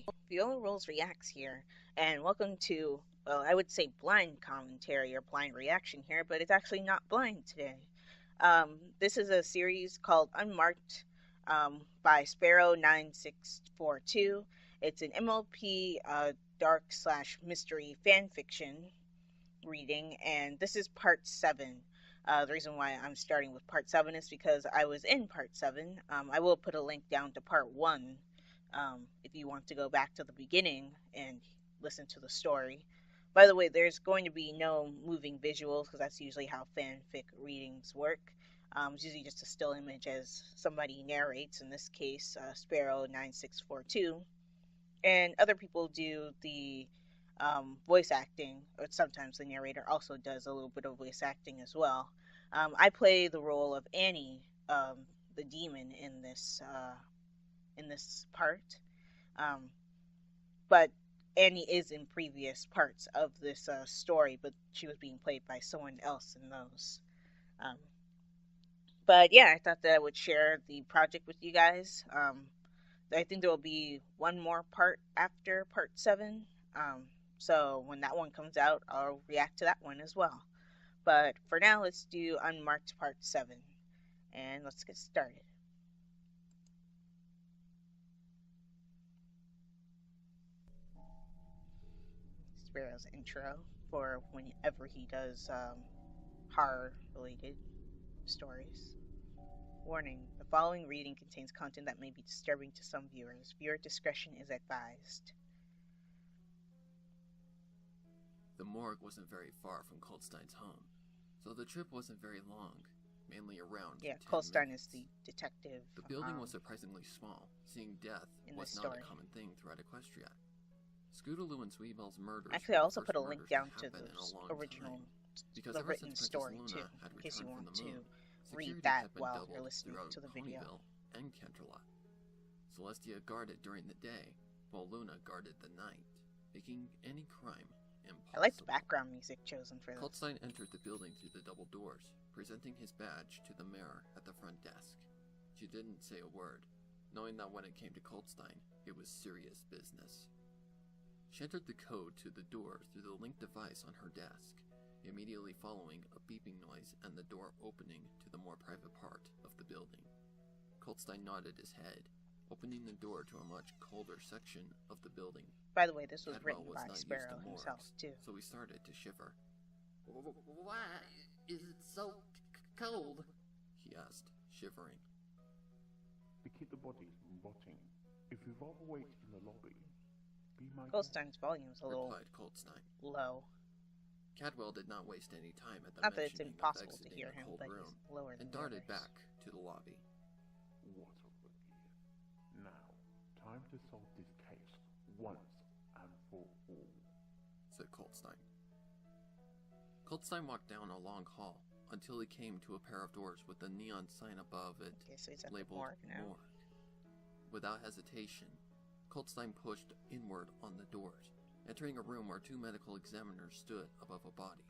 Hey, ViolarulesReacts here, and welcome to, well, I would say blind commentary or blind reaction here, but it's actually not blind today. This is a series called Unmarked by Sparrow9642. It's an MLP dark slash mystery fan fiction reading, and this is part 7. The reason why I'm starting with part 7 is because I was in part 7. I will put a link down to part 1 if you want to go back to the beginning and listen to the story. By the way, there's going to be no moving visuals because that's usually how fanfic readings work. It's usually just a still image as somebody narrates, in this case, Sparrow9642. And other people do the voice acting, or sometimes the narrator also does a little bit of voice acting as well. I play the role of Annie, the demon in this part, but Annie is in previous parts of this story, but she was being played by someone else in those. But yeah, I thought that I would share the project with you guys. I think there will be one more part after part 7. So when that one comes out, I'll react to that one as well. But for now, let's do Unmarked Part 7. And let's get started. Sparrow's intro for whenever he does horror-related stories. Warning, the following reading contains content that may be disturbing to some viewers. Viewer discretion is advised. The morgue wasn't very far from Coldstein's home, so the trip wasn't very long, mainly around 10 Coldstein minutes. is the detective. The building was surprisingly small. Seeing death was not a common thing throughout Equestria. Scootaloo and Sweetbell's murders. Actually, I also put a link down to the original, the written story too, in case you want to read that while you're listening to the video. And Canterlot. Celestia guarded during the day, while Luna guarded the night, making any crime impossible. I like the background music chosen for this. Coldstein entered the building through the double doors, presenting his badge to the mirror at the front desk. She didn't say a word, knowing that when it came to Coldstein, it was serious business. She entered the code to the door through the link device on her desk, immediately following a beeping noise and the door opening to the more private part of the building. Coldstein nodded his head, opening the door to a much colder section of the building. By the way, this was Cadwell written by Sparrow himself, too. So he started to shiver. Why is it so cold? He asked, shivering. We keep the bodies from rotting. If you'd rather wait in the lobby, be my guest. Coldstein's volume is a little low. Cadwell did not waste any time at the Not that it's mentioning impossible of to exiting hear a him, cold but room, he's lower than and the darted others. back to the lobby. What a rookie. Now, time to solve this case once and for all, said Coldstein. Coldstein walked down a long hall until he came to a pair of doors with a neon sign above it So he's at labeled the morgue now. Morgue. Without hesitation, Coldstein pushed inward on the doors, entering a room where 2 medical examiners stood above a body.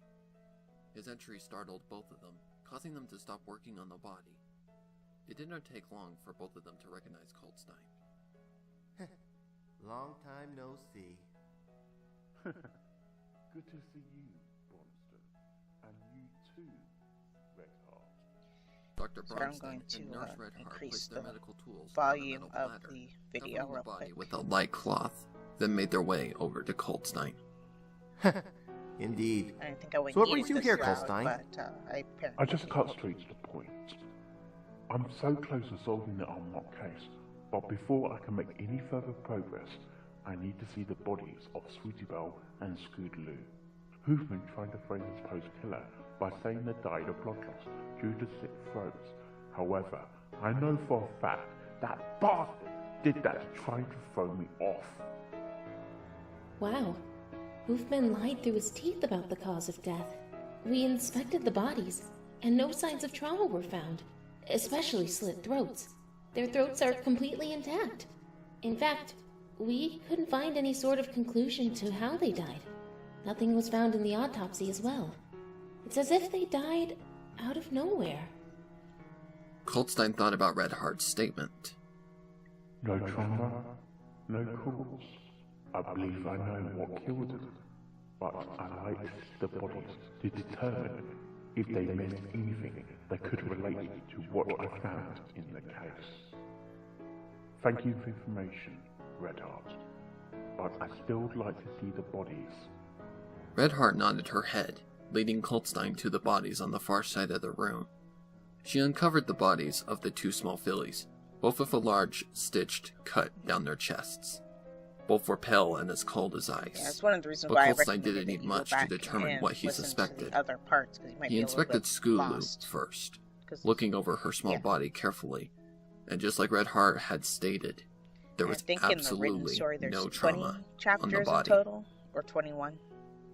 His entry startled both of them, causing them to stop working on the body. It did not take long for both of them to recognize Coldstein. Long time no see. Good to see you, Bronston. And you too, Redheart. Dr. So I'm Bronston going to and Nurse Redheart increase placed their the medical tools volume on a metal of ladder, the video covering real the body quick. with a light cloth, then made their way over to Coldstein. Indeed. I didn't think I would So what need brings you this here, loud, Coldstein? but I I just cut straight to the point. I'm so close to solving the unmarked case, but before I can make any further progress, I need to see the bodies of Sweetybell and Scootaloo, who've been trying to frame this post-killer by saying they died of blood loss due to slit throats. However, I know for a fact that bastard did that to try to throw me off. Wow. Hoofman lied through his teeth about the cause of death. We inspected the bodies, and no signs of trauma were found, especially slit throats. Their throats are completely intact. In fact, we couldn't find any sort of conclusion to how they died. Nothing was found in the autopsy as well. It's as if they died out of nowhere. Coldstein thought about Redheart's statement. No trauma, No cause. I believe I know what killed them, but I like to see the bodies to determine if they missed anything that could relate to what I found in the case. Thank you for information, Redheart, but I still would like to see the bodies. Redheart nodded her head, leading Coltstein to the bodies on the far side of the room. She uncovered the bodies of the two small fillies, both with a large, stitched cut down their chests. Both were pale and as cold as ice. Yeah, that's one of the reasons but why Coltstein didn't need much to determine what he suspected. Other parts, he inspected Skulu first, looking over her small body carefully, and just like Redheart had stated, there was absolutely no trauma on the body. In total, or 21.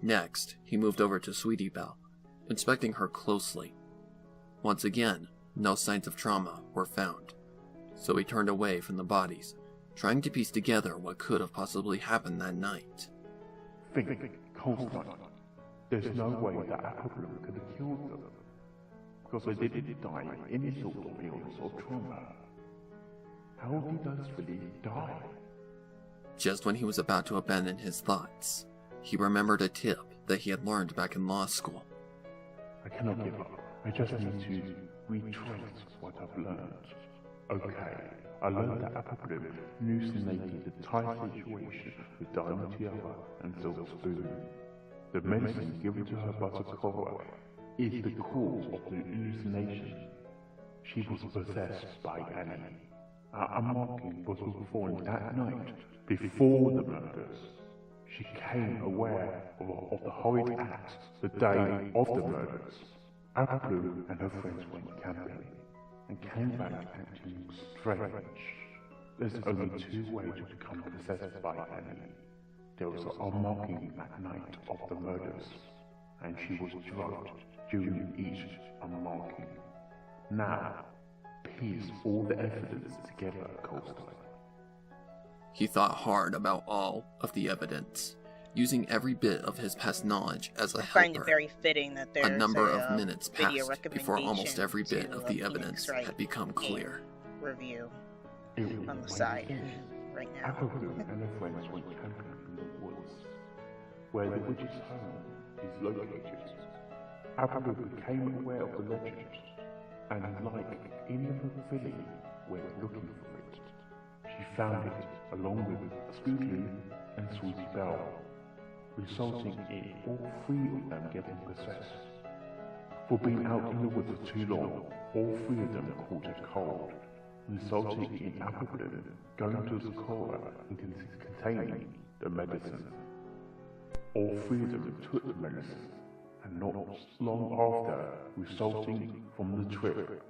Next, he moved over to Sweetie Belle, inspecting her closely. Once again, no signs of trauma were found, so he turned away from the bodies, trying to piece together what could have possibly happened that night. Think, Coltstein. There's no way that Applebloom could have killed them, because they didn't die of any sort of illness or trauma. How did those fillies die? Just when he was about to abandon his thoughts, he remembered a tip that he had learned back in law school. I cannot give up. I just need to retrace what I've learned. Okay, I learned that Applebloom hallucinated the entire situation with Diamond Tiara and Silver Spoon. The medicine given to her by Socorro is the cause of the hallucination. She was possessed by Annie. Our unmarking was performed that night before the murders. She became aware of the horrid acts the day of the murders. Applebloom and her friends went camping and came back acting strange. There's only two ways to become possessed by Annie. There was an unmarking that night of the murders, and she was drugged during each unmarking. Now, piece all the evidence together, Coltstein. He thought hard about all of the evidence, using every bit of his past knowledge as a helper. I find it very fitting that there's a number of minutes passed before almost every bit of the evidence had become clear. Review on the side right now. Applebloom and her friends went camping in the woods, where the witch's home is located. Applebloom became aware of the legend, and like any other filly went looking for it. She found it along with Skulu and Sweetie Belle, resulting in all three of them getting possessed. For being out in the woods for too long, all three of them caught a cold, resulting in Applebloom going to Socorro and containing the medicine. All three of them took the medicine, and not long after, resulting from the trip,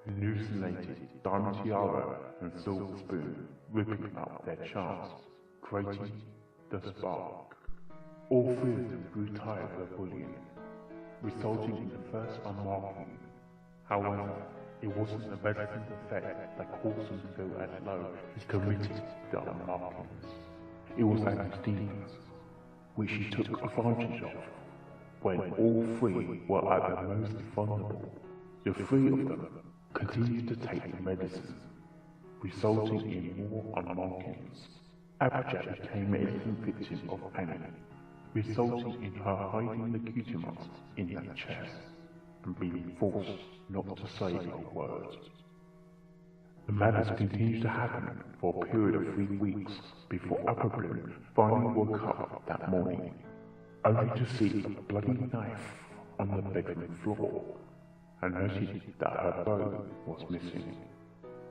hallucinated Diamond Tiara and Silver Spoon, ripping up their chance, creating the spark. All three of them grew tired of their bullying, resulting in the first unmarking. However, it wasn't the medicine's effect that caused them to go as low as committing the unmarkings. It was Agostina's, which she took advantage of. When all three were at their most vulnerable, the three of them continued to take the medicine, resulting in more unmarkings. Applejack became an innocent victim of Annie, resulting in her hiding the cutie marks in that chest and being forced not to say a word. The madness continued to happen for a period of 3 weeks before Applebloom finally woke up that morning, only to see a bloody knife on the bedroom floor and noticed that her bow was missing.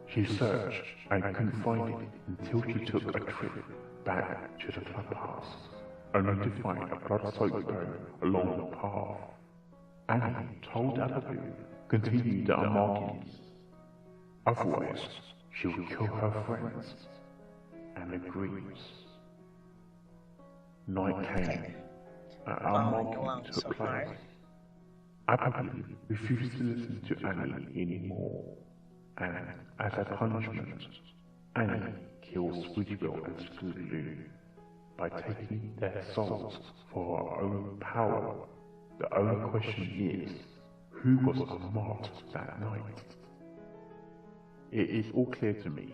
She searched and couldn't find it until she took a trip back to the clubhouse, only to find a blood-soaked bow along the path. Annie told Applebloom continue the unmarkings, otherwise she would kill her friends, and agrees. Night came. Unmarking took place. Applebloom refused to listen to Annie anymore, and as a punishment, Annie kills Sweetie Belle and Skulu by taking their souls for her own power. The only question is, who was unmarked that night? It is all clear to me,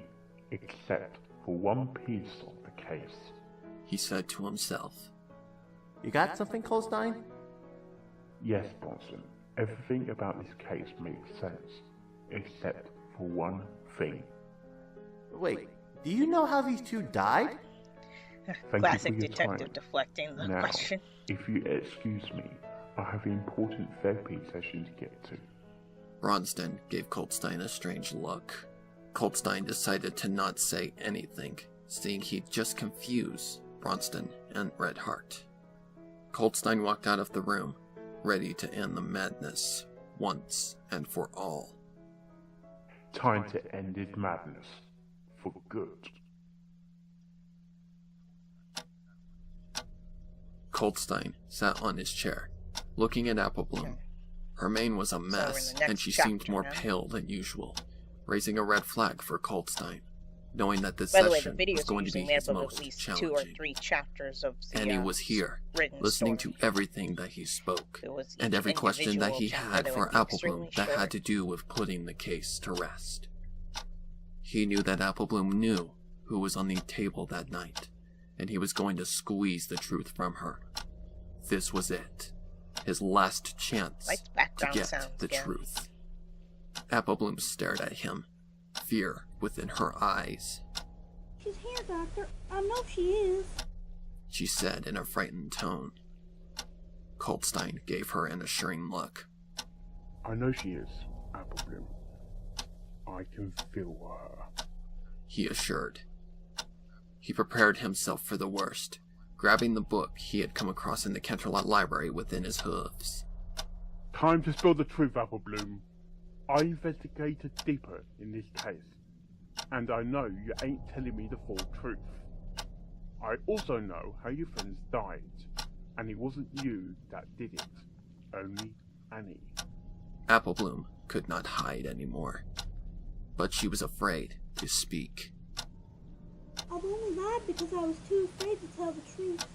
except for one piece of the case. He said to himself. You got something, Colstein? Yes, Bronson. Everything about this case makes sense, except for one thing. Wait, do you know how these two died? Thank Classic you for your detective time. deflecting the Now, question. if you excuse me, I have an important therapy session to get to. Bronston gave Coltstein a strange look. Coltstein decided to not say anything, seeing he'd just confuse Bronston and Red Heart. Coltstein walked out of the room, ready to end the madness, once and for all. Time to end this madness. For good. Coltstein sat on his chair, looking at Applebloom. Her mane was a mess, the next and she seemed chapter more now. pale than usual, raising a red flag for Coltstein, knowing that this By the way, the session videos was are going to be usually made his up of most at least challenging. 2 or 3 chapters of the And he was here, written listening story. to everything that he spoke, It was and each every question that he individual chapter had that for would be Applebloom extremely that short. had to do with putting the case to rest. He knew that Applebloom knew who was on the table that night, and he was going to squeeze the truth from her. This was it. His last chance Like to background get sounds the again. truth. Applebloom stared at him, fear within her eyes. She's here, Doctor. I know she is. She said in a frightened tone. Coltstein gave her an assuring look. I know she is, Applebloom. I can feel her. He assured. He prepared himself for the worst, grabbing the book he had come across in the Canterlot library within his hooves. Time to spill the truth, Applebloom. I investigated deeper in this case, and I know you ain't telling me the full truth. I also know how your friends died, and it wasn't you that did it, only Annie. Applebloom could not hide anymore, but she was afraid to speak. I've only lied because I was too afraid to tell the truth.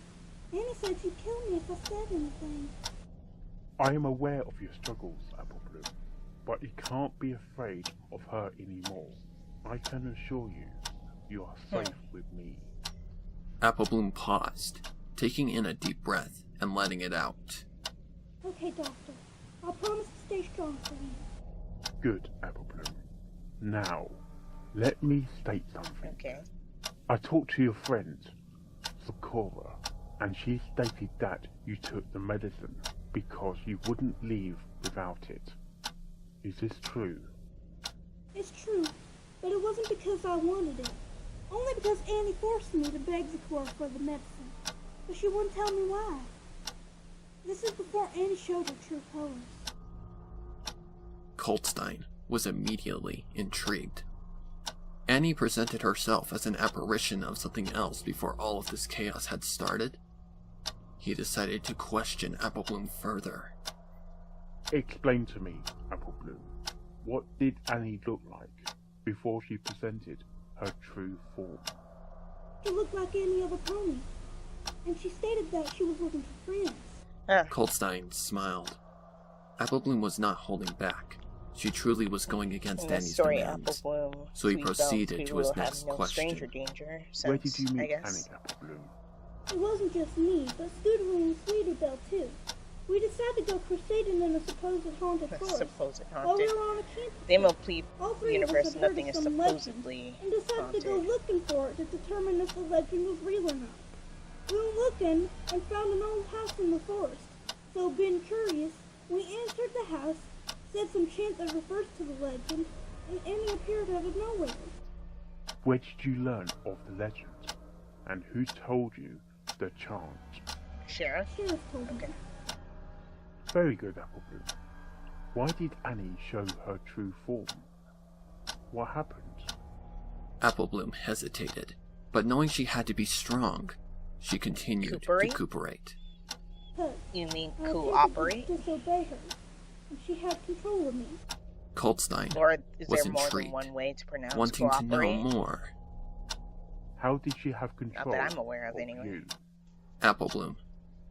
Annie said she'd kill me if I said anything. I am aware of your struggles, Applebloom, but you can't be afraid of her anymore. I can assure you, you are safe with me. Applebloom paused, taking in a deep breath and letting it out. Okay, Doctor. I'll promise to stay strong for you. Good, Applebloom. Now, let me state something. Okay. I talked to your friend, Sakura, and she stated that you took the medicine because you wouldn't leave without it. Is this true? It's true, but it wasn't because I wanted it. Only because Annie forced me to beg Sakura for the medicine. But she wouldn't tell me why. This is before Annie showed her true colors. Coltstein was immediately intrigued. Annie presented herself as an apparition of something else before all of this chaos had started. He decided to question Applebloom further. Explain to me, Applebloom. What did Annie look like before she presented her true form? She looked like any other pony. And she stated that she was looking for friends. Coltstein smiled. Applebloom was not holding back. She truly was going against In this Annie's story, demands. Applebloom, So he Sweet Belle proceeded too to his will have next no question. stranger danger since, Where did you I meet guess. Annie, Applebloom? It wasn't just me, but Scooter and Sweetie Belle too. We decided to go crusading in a supposed haunted forest. Supposed While we haunted. were on a camping The trip, MLP all three of us universe, had heard nothing of is some legend, supposedly and decided haunted. to go looking for it to determine if the legend was real or not. We were looking and found an old house in the forest. So, being curious, we entered the house, said some chant that refers to the legend, and Annie appeared out of nowhere. Where did you learn of the legend? And who told you the chant? Sheriff? Sheriff told me. Okay. Very good, Applebloom. Why did Annie show her true form? What happened? Applebloom hesitated, but knowing she had to be strong, she continued to recuperate. But You mean I cooperate? attempted to disobey her, and she had control of me. Coltstein Or is was there more than intrigued, one way to pronounce wanting to know cooperate? more. How did she have control Not that I'm aware of, anyway. you? Applebloom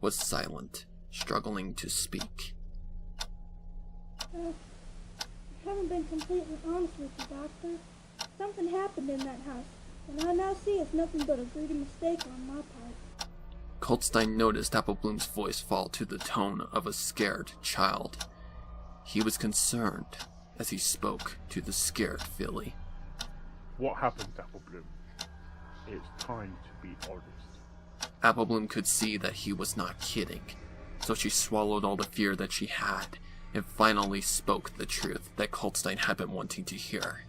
was silent, struggling to speak. I haven't been completely honest with you, Doctor. Something happened in that house. and I now see it's nothing but a greedy mistake on my part. Coltstein noticed Applebloom's voice fall to the tone of a scared child. He was concerned as he spoke to the scared filly. What happened, Applebloom? It's time to be honest. Applebloom could see that he was not kidding, so she swallowed all the fear that she had and finally spoke the truth that Coltstein had been wanting to hear.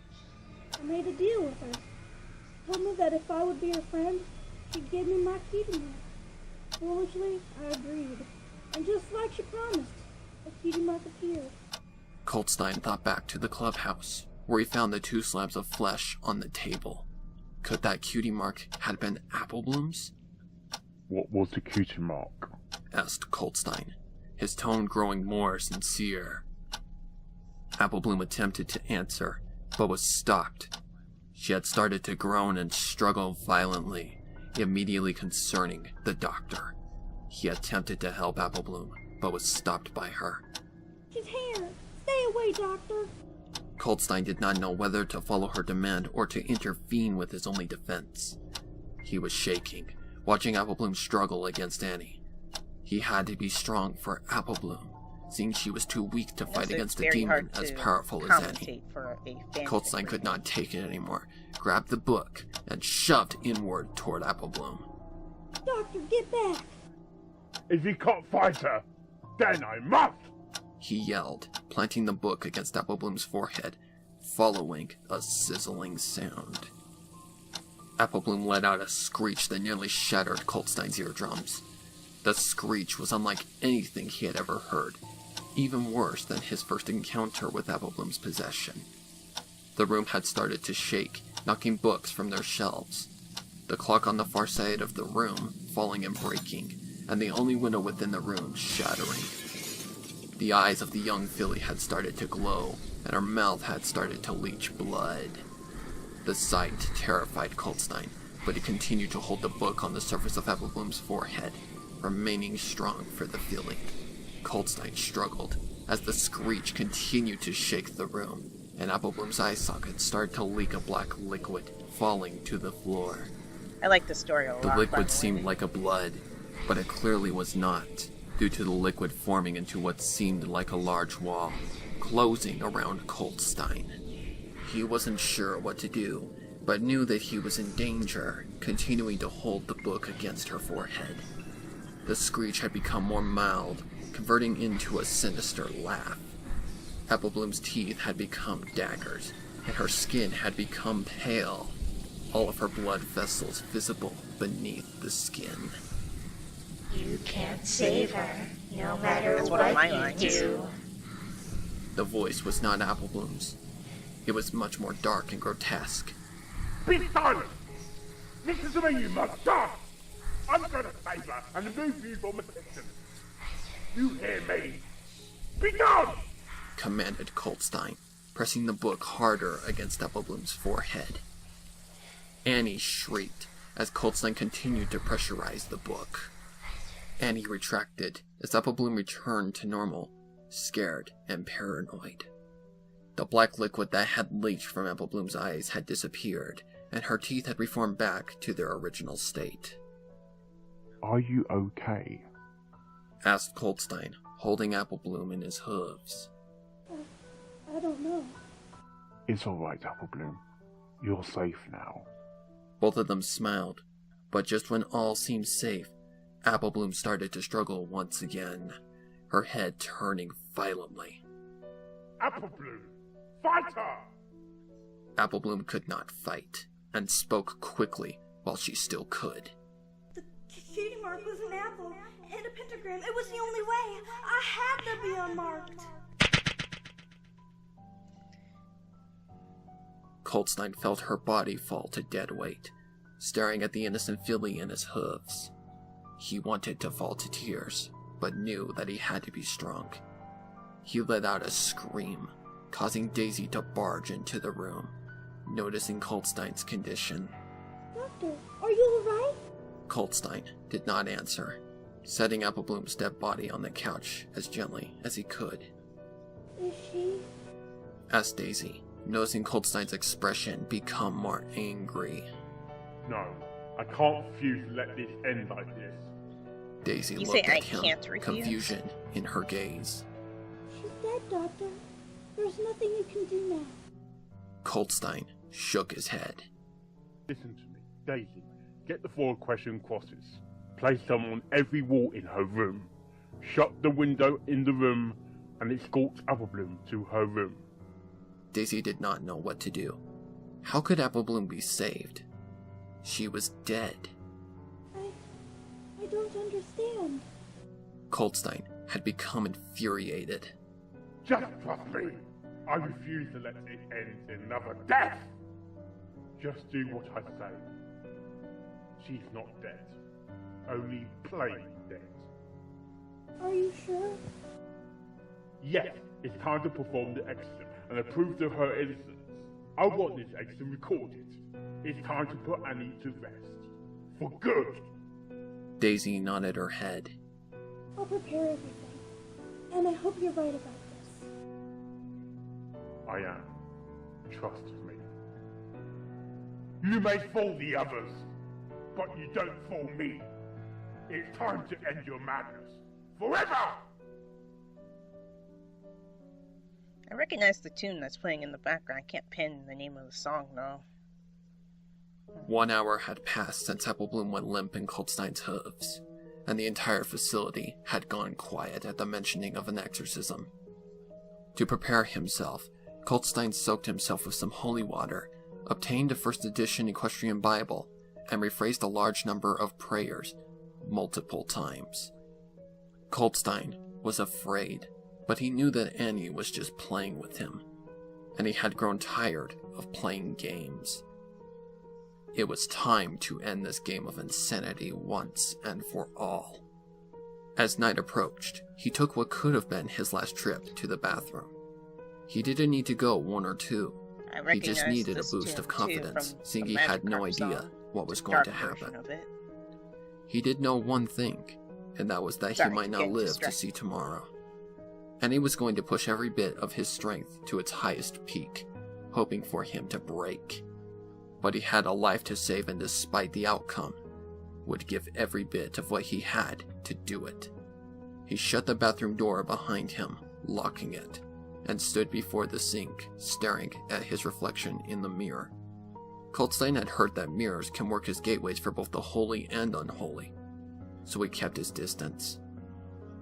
I made a deal with her. She told me that if I would be her friend, she'd give me my cutie mark. Foolishly, I agreed. And just like she promised, a cutie mark appeared. Coltstein thought back to the clubhouse, where he found the 2 slabs of flesh on the table. Could that cutie mark have been Applebloom's? What was the cutie mark? Asked Coltstein, his tone growing more sincere. Applebloom attempted to answer, but was stopped. She had started to groan and struggle violently, immediately concerning the doctor. He attempted to help Applebloom, but was stopped by her. She's here. Stay away, Doctor. Coltstein did not know whether to follow her demand or to intervene with his only defense. He was shaking, watching Applebloom struggle against Annie. He had to be strong for Applebloom, seeing she was too weak to fight against a demon as powerful as Annie. Coltstein could not take it anymore, grabbed the book, and shoved inward toward Applebloom. Doctor, get back! If you can't fight her, then I must! He yelled, planting the book against Applebloom's forehead, following a sizzling sound. Applebloom let out a screech that nearly shattered Coltstein's eardrums. The screech was unlike anything he had ever heard, even worse than his first encounter with Applebloom's possession. The room had started to shake, knocking books from their shelves. The clock on the far side of the room falling and breaking, and the only window within the room shattering. The eyes of the young filly had started to glow, and her mouth had started to leach blood. The sight terrified Coltstein, but he continued to hold the book on the surface of Applebloom's forehead, remaining strong for the filly. Coltstein struggled as the screech continued to shake the room, and Applebloom's eye socket started to leak a black liquid, falling to the floor. I like the story a lot. The liquid seemed like a blood, but it clearly was not, due to the liquid forming into what seemed like a large wall, closing around Coltstein. He wasn't sure what to do, but knew that he was in danger, continuing to hold the book against her forehead. The screech had become more mild, converting into a sinister laugh. Applebloom's teeth had become daggers, and her skin had become pale, all of her blood vessels visible beneath the skin. You can't save her, no matter That's one of my what lines. you do. The voice was not Applebloom's. It was much more dark and grotesque. Be silent! Listen to me, you monster! I'm gonna save her and remove you from affliction. You hear me? Be gone! Commanded Coltstein, pressing the book harder against Applebloom's forehead. Annie shrieked as Coltstein continued to pressurize the book. Annie retracted as Applebloom returned to normal, scared and paranoid. The black liquid that had leached from Applebloom's eyes had disappeared, and her teeth had reformed back to their original state. Are you okay? Asked Coltstein, holding Applebloom in his hooves. I don't know. It's alright, Applebloom. You're safe now. Both of them smiled, but just when all seemed safe, Applebloom started to struggle once again, her head turning violently. Applebloom! Fight her! Applebloom could not fight, and spoke quickly while she still could. The cutie mark was an apple and a pentagram. It was the only way. I had to be unmarked. Coltstein felt her body fall to dead weight, staring at the innocent filly in his hooves. He wanted to fall to tears, but knew that he had to be strong. He let out a scream, causing Daisy to barge into the room, noticing Coltstein's condition. Doctor, are you alright? Coltstein did not answer, setting Applebloom's dead body on the couch as gently as he could. Is she? Asked Daisy, noticing Coltstein's expression become more angry. No, I can't refuse to let this end like this. Daisy You looked say I at him, can't refuse? confusion in her gaze. She's dead, Doctor. There's nothing you can do now. Coldstein shook his head. Listen to me, Daisy. Get the 4 question crosses. Place them on every wall in her room. Shut the window in the room and escort Applebloom to her room. Daisy did not know what to do. How could Applebloom be saved? She was dead. I don't understand. Coldstein had become infuriated. Just trust me. I refuse to let it end in another death. Just do what I say. She's not dead. Only plain dead. Are you sure? Yes, it's time to perform the exorcism and prove to her innocence. I want this exorcism recorded. It's time to put Annie to rest. For good. Daisy nodded her head. I'll prepare everything. And I hope you're right about this. I am. Trust me. You may fool the others, but you don't fool me. It's time to end your madness. Forever! I recognize the tune that's playing in the background. I can't pin the name of the song, though. 1 hour had passed since Applebloom went limp in Coldstein's hooves, and the entire facility had gone quiet at the mentioning of an exorcism. To prepare himself, Coldstein soaked himself with some holy water, obtained a first edition equestrian Bible, and rephrased a large number of prayers multiple times. Coldstein was afraid, but he knew that Annie was just playing with him, and he had grown tired of playing games. It was time to end this game of insanity once and for all. As night approached, he took what could have been his last trip to the bathroom. He didn't need to go 1 or 2. He just needed a boost of confidence, seeing he had no idea what was going to happen. He did know one thing, and that was that he might not live to see tomorrow. And he was going to push every bit of his strength to its highest peak, hoping for him to break. But he had a life to save, and despite the outcome, would give every bit of what he had to do it. He shut the bathroom door behind him, locking it, and stood before the sink, staring at his reflection in the mirror. Coldstein had heard that mirrors can work as gateways for both the holy and unholy, so he kept his distance.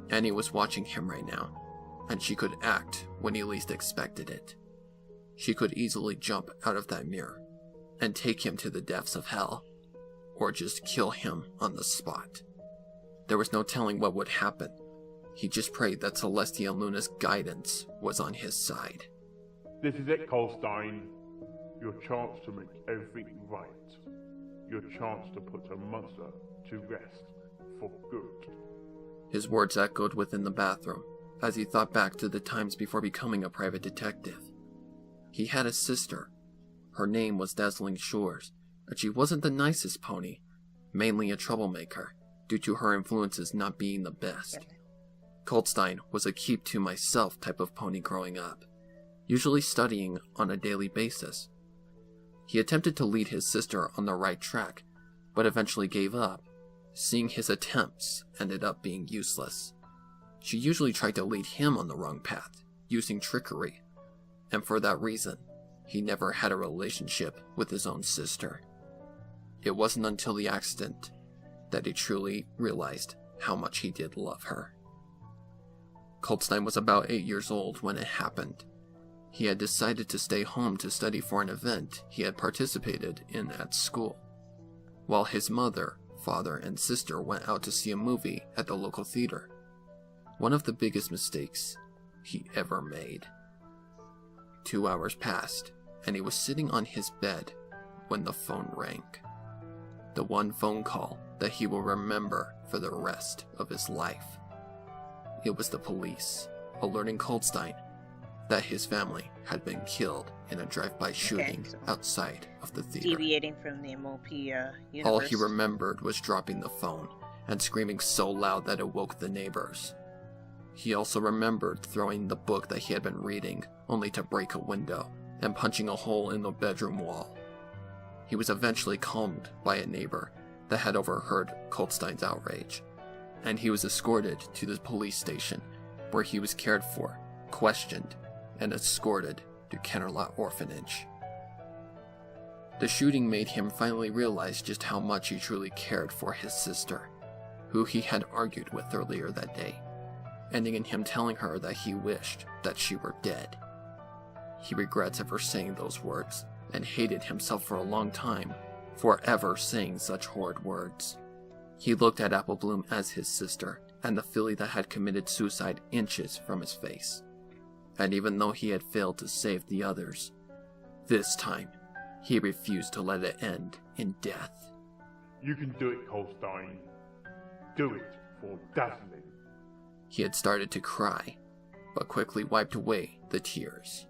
Annie was watching him right now, and she could act when he least expected it. She could easily jump out of that mirror and take him to the depths of hell, or just kill him on the spot. There was no telling what would happen. He just prayed that Celestia Luna's guidance was on his side. This is it, Coldstein. Your chance to make everything right. Your chance to put a monster to rest for good. His words echoed within the bathroom as he thought back to the times before becoming a private detective. He had a sister. Her name was Dazzling Shores, and she wasn't the nicest pony, mainly a troublemaker, due to her influences not being the best. Coldstein was a keep-to-myself type of pony growing up, usually studying on a daily basis. He attempted to lead his sister on the right track, but eventually gave up, seeing his attempts ended up being useless. She usually tried to lead him on the wrong path, using trickery, and for that reason, he never had a relationship with his own sister. It wasn't until the accident that he truly realized how much he did love her. Coldstein was about 8 years old when it happened. He had decided to stay home to study for an event he had participated in at school, while his mother, father, and sister went out to see a movie at the local theater. One of the biggest mistakes he ever made. 2 hours passed, and he was sitting on his bed when the phone rang. The one phone call that he will remember for the rest of his life. It was the police, alerting Coldstein that his family had been killed in a drive-by shooting outside of the theater. Deviating from the MOP universe. All he remembered was dropping the phone and screaming so loud that it woke the neighbors. He also remembered throwing the book that he had been reading, only to break a window and punching a hole in the bedroom wall. He was eventually calmed by a neighbor that had overheard Coltstein's outrage, and he was escorted to the police station, where he was cared for, questioned, and escorted to Kennerlot Orphanage. The shooting made him finally realize just how much he truly cared for his sister, who he had argued with earlier that day, ending in him telling her that he wished that she were dead. He regrets ever saying those words, and hated himself for a long time for ever saying such horrid words. He looked at Apple Bloom as his sister, and the filly that had committed suicide inches from his face. And even though he had failed to save the others, this time, he refused to let it end in death. You can do it, Coltstein. Do it for Dazzling. He had started to cry, but quickly wiped away the tears.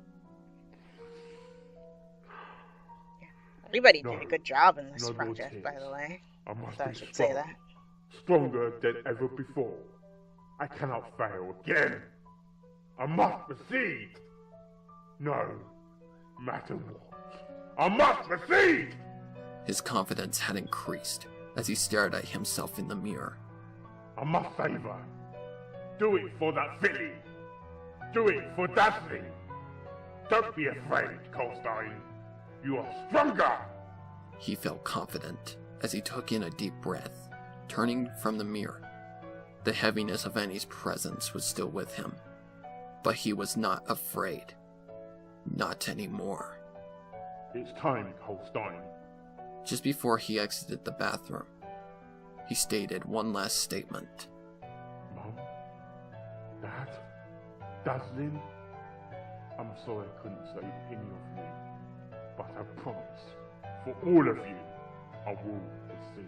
Everybody did a good job in this no more project, tears. by the way. I must So I be should strong, say that. stronger than ever before. I cannot fail again. I must proceed. No matter what, I must proceed. His confidence had increased as he stared at himself in the mirror. I must save her. Do it for that filly. Do it for Dazzling. Don't be afraid, Coltstein. You are stronger. He felt confident as he took in a deep breath, turning from the mirror. The heaviness of Annie's presence was still with him, but he was not afraid. Not anymore. It's time, Coltstein. Just before he exited the bathroom, he stated one last statement. Mum? Dad? Dazzling? I'm sorry I couldn't save any of you, but I promise, for all of you, I will proceed.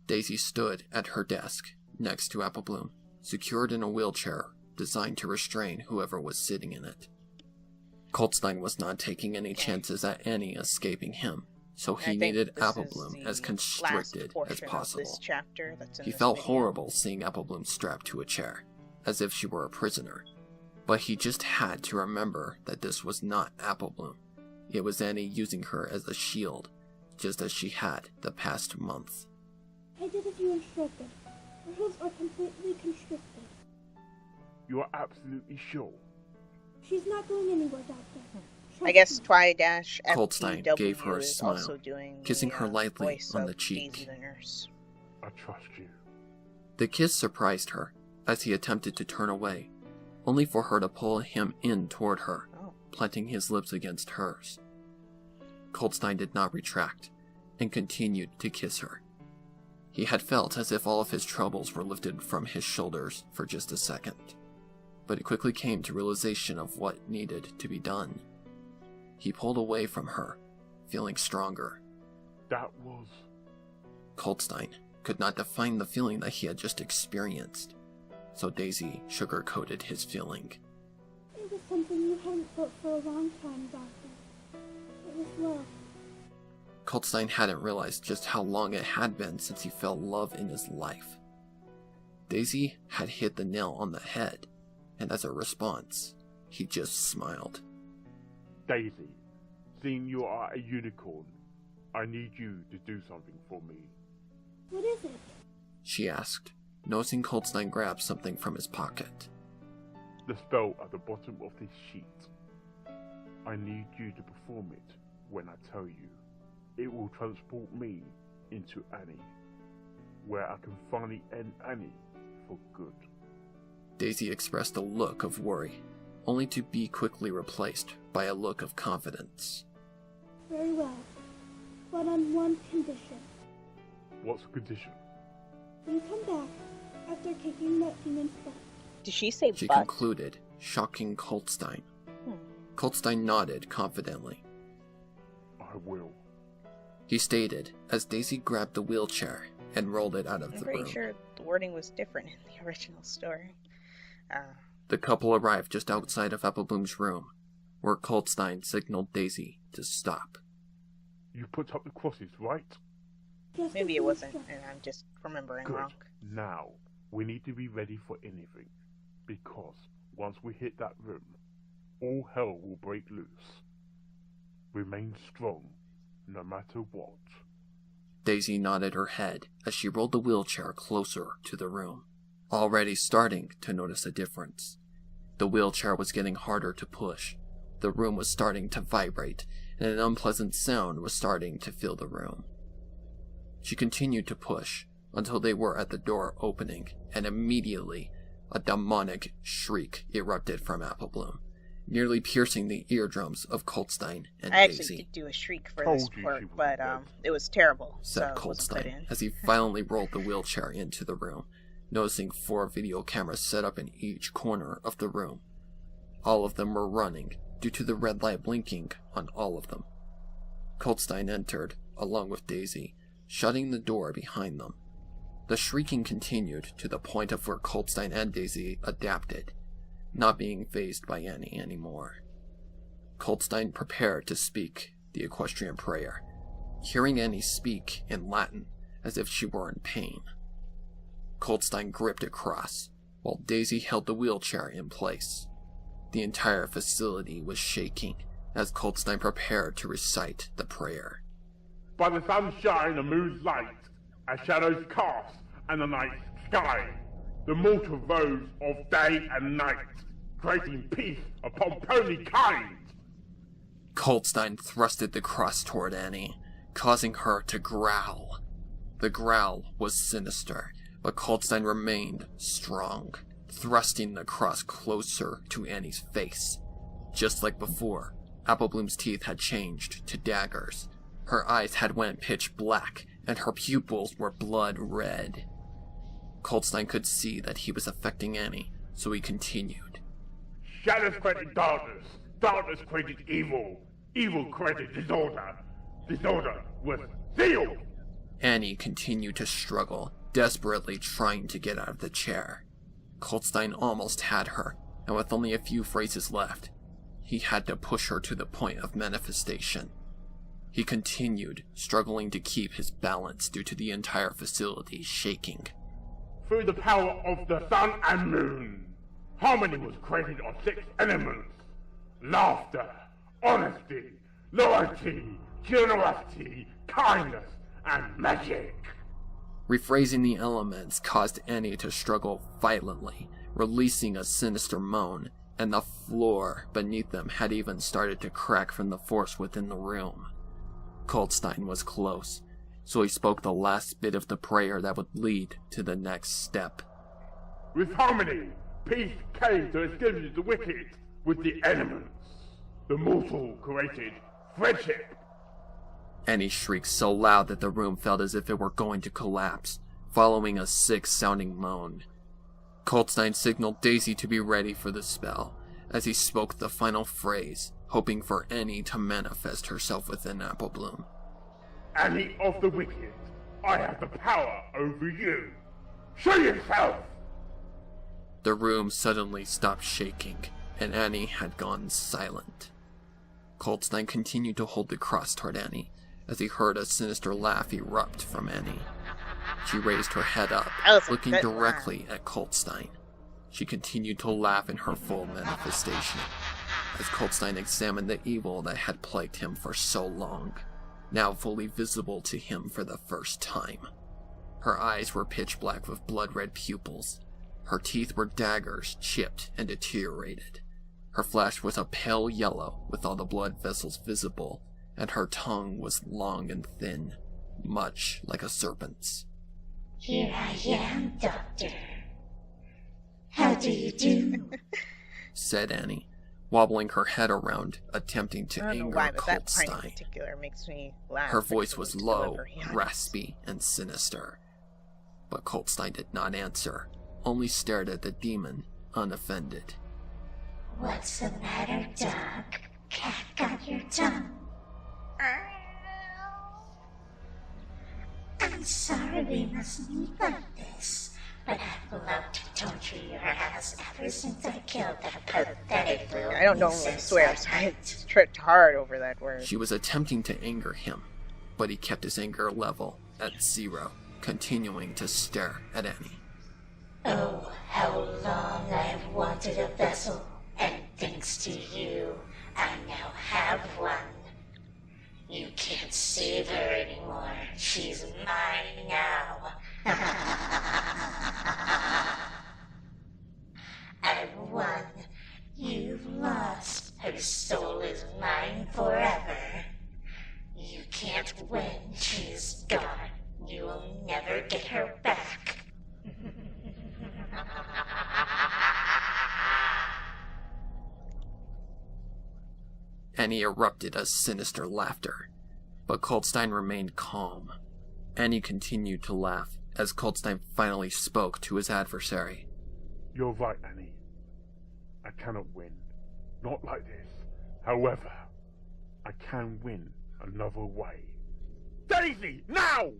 Daisy stood at her desk, next to Apple Bloom, secured in a wheelchair designed to restrain whoever was sitting in it. Coltstein was not taking any chances at Annie escaping him, so he needed Apple Bloom as constricted as possible. He felt horrible seeing Apple Bloom strapped to a chair, as if she were a prisoner. But he just had to remember that this was not Apple Bloom. It was Annie using her as a shield, just as she had the past month. I did as you instructed. Her hooves are completely constricted. You are absolutely sure? She's not going anywhere, Doctor. I guess Coltstein gave her a is smile, also doing kissing the, her lightly voice on the of cheek. Daisy the nurse. I trust you. The kiss surprised her as he attempted to turn away, only for her to pull him in toward her, planting his lips against hers. Coltstein did not retract and continued to kiss her. He had felt as if all of his troubles were lifted from his shoulders for just a second, but he quickly came to realization of what needed to be done. He pulled away from her, feeling stronger. That was... Coltstein could not define the feeling that he had just experienced, so Daisy sugar-coated his feeling. It was something you hadn't felt for a long time, Doctor. It was love. Coltstein hadn't realized just how long it had been since he felt love in his life. Daisy had hit the nail on the head, and as a response, he just smiled. Daisy, seeing you are a unicorn, I need you to do something for me. What is it? She asked, noticing Coltstein grab something from his pocket. The spell at the bottom of this sheet. I need you to perform it when I tell you. It will transport me into Annie, where I can finally end Annie for good. Daisy expressed a look of worry, only to be quickly replaced by a look of confidence. Very well, but on one condition. What's the condition? You come back after kicking that demon's butt. Did she say She butt? concluded, shocking Coltstein. Coltstein nodded confidently. I will. He stated as Daisy grabbed the wheelchair and rolled it out of I'm the pretty room. sure the wording was different in the original story. The couple arrived just outside of Apple Bloom's room, where Coltstein signaled Daisy to stop. You put up the crosses, right? Just Maybe as it you wasn't, instructed. and I'm just remembering Good. wrong. Now, we need to be ready for anything, because once we hit that room, all hell will break loose. Remain strong, no matter what. Daisy nodded her head as she rolled the wheelchair closer to the room, already starting to notice a difference. The wheelchair was getting harder to push. The room was starting to vibrate, and an unpleasant sound was starting to fill the room. She continued to push until they were at the door opening, and immediately a demonic shriek erupted from Applebloom, nearly piercing the eardrums of Coltstein and I actually Daisy. did do a shriek for Told this you part, she was but dead. it was terrible. Said so it wasn't put Coltstein in. as he violently rolled the wheelchair into the room, noticing 4 video cameras set up in each corner of the room. All of them were running, due to the red light blinking on all of them. Coltstein entered, along with Daisy, shutting the door behind them. The shrieking continued to the point of where Coltstein and Daisy adapted, not being fazed by Annie anymore. Coltstein prepared to speak the equestrian prayer, hearing Annie speak in Latin as if she were in pain. Coltstein gripped a cross, while Daisy held the wheelchair in place. The entire facility was shaking as Coltstein prepared to recite the prayer. By the sun's shine and moon's light, as shadows cast and the night sky, the mortal rose of day and night, creating peace upon pony kind. Coltstein thrusted the cross toward Annie, causing her to growl. The growl was sinister, but Coltstein remained strong, thrusting the cross closer to Annie's face. Just like before, Applebloom's teeth had changed to daggers. Her eyes had went pitch black, and her pupils were blood red. Coltstein could see that he was affecting Annie, so he continued. Shadows created darkness, darkness created evil, evil created disorder, disorder was zeal. Annie continued to struggle, desperately trying to get out of the chair. Coltstein almost had her, and with only a few phrases left, he had to push her to the point of manifestation. He continued, struggling to keep his balance due to the entire facility shaking. Through the power of the sun and moon, harmony was created of 6 elements: laughter, honesty, loyalty, generosity, kindness, and magic. Rephrasing the elements caused Annie to struggle violently, releasing a sinister moan, and the floor beneath them had even started to crack from the force within the room. Coltstein was close, so he spoke the last bit of the prayer that would lead to the next step. With harmony, peace came to extinguish the wicked with the elements. The mortal created friendship. Annie shrieked so loud that the room felt as if it were going to collapse, following a sick-sounding moan. Coltstein signaled Daisy to be ready for the spell, as he spoke the final phrase, hoping for Annie to manifest herself within Applebloom. Annie of the wicked, I have the power over you. Show yourself! The room suddenly stopped shaking, and Annie had gone silent. Coltstein continued to hold the cross toward Annie, as he heard a sinister laugh erupt from Annie. She raised her head up, looking directly at Coltstein. She continued to laugh in her full manifestation, as Coltstein examined the evil that had plagued him for so long, now fully visible to him for the first time. Her eyes were pitch black with blood-red pupils. Her teeth were daggers, chipped and deteriorated. Her flesh was a pale yellow with all the blood vessels visible, and her tongue was long and thin, much like a serpent's. Here I am, Doctor. How do you do? Said Annie, wobbling her head around, attempting to I don't know anger why, but that part in Coltstein. particular makes me laugh. Her like voice someone's was low, delivery on it. raspy, and sinister. But Coltstein did not answer, only stared at the demon, unoffended. What's the matter, dog? Cat got your tongue. I'm sorry we must meet like this, but I've loved to torture your ass ever since I killed that pathetic little I don't normally nuisance swear, that so I night. tripped hard over that word. She was attempting to anger him, but he kept his anger level at 0. continuing to stare at Annie. Oh, how long I have wanted a vessel, and thanks to you, I now have one. You can't save her anymore. She's mine now. I've won. You've lost. Her soul is mine forever. You can't win. She's gone. You will never get her back. Annie erupted a sinister laughter, but Coldstein remained calm. Annie continued to laugh as Coldstein finally spoke to his adversary. You're right, Annie. I cannot win. Not like this. However, I can win another way. Daisy, now!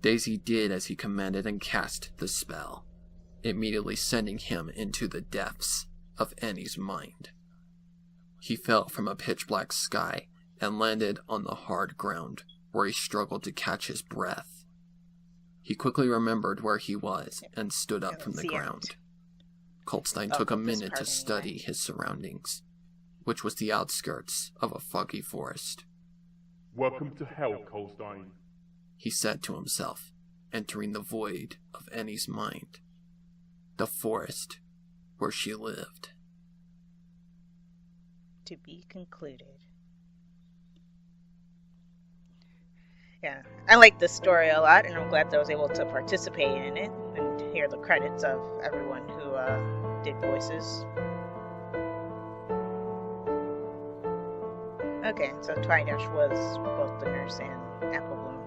Daisy did as he commanded and cast the spell, immediately sending him into the depths of Annie's mind. He fell from a pitch-black sky and landed on the hard ground, where he struggled to catch his breath. He quickly remembered where he was and stood up from the ground. Coldstein took a minute to study his surroundings, which was the outskirts of a foggy forest. Welcome to hell, Coldstein, he said to himself, entering the void of Annie's mind. The forest where she lived. To be concluded. Yeah, I like this story a lot, and I'm glad that I was able to participate in it and hear the credits of everyone who did voices. Okay, so Twidash was both the nurse and Apple Bloom.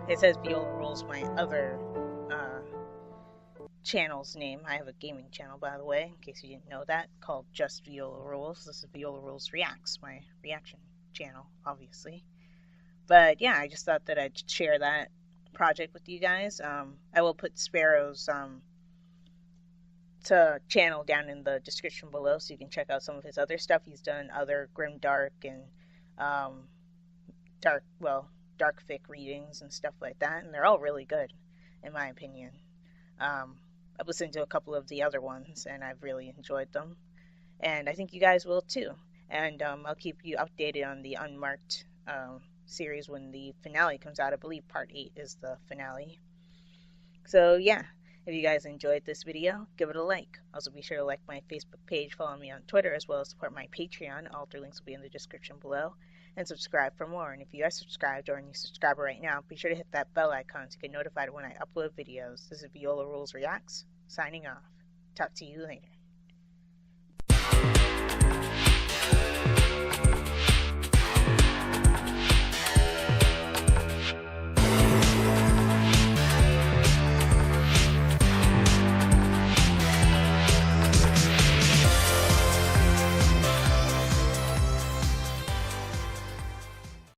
Okay. It says Viola Rules, my other channel's name. I have a gaming channel, by the way, in case you didn't know that, called Just Viola Rules. This is Viola Rules Reacts, my reaction channel, obviously. But yeah, I just thought that I'd share that project with you guys. I will put Sparrow's channel down in the description below, so you can check out some of his other stuff. He's done other grim dark and dark fic readings and stuff like that, and they're all really good, in my opinion. I've listened to a couple of the other ones, and I've really enjoyed them. And I think you guys will, too. And I'll keep you updated on the Unmarked series when the finale comes out. I believe Part 8 is the finale. So, yeah. If you guys enjoyed this video, give it a like. Also, be sure to like my Facebook page, follow me on Twitter, as well as support my Patreon. All 3 links will be in the description below. And subscribe for more. And if you are subscribed or a new subscriber right now, be sure to hit that bell icon to get notified when I upload videos. This is Viola Rules Reacts, signing off. Talk to you later.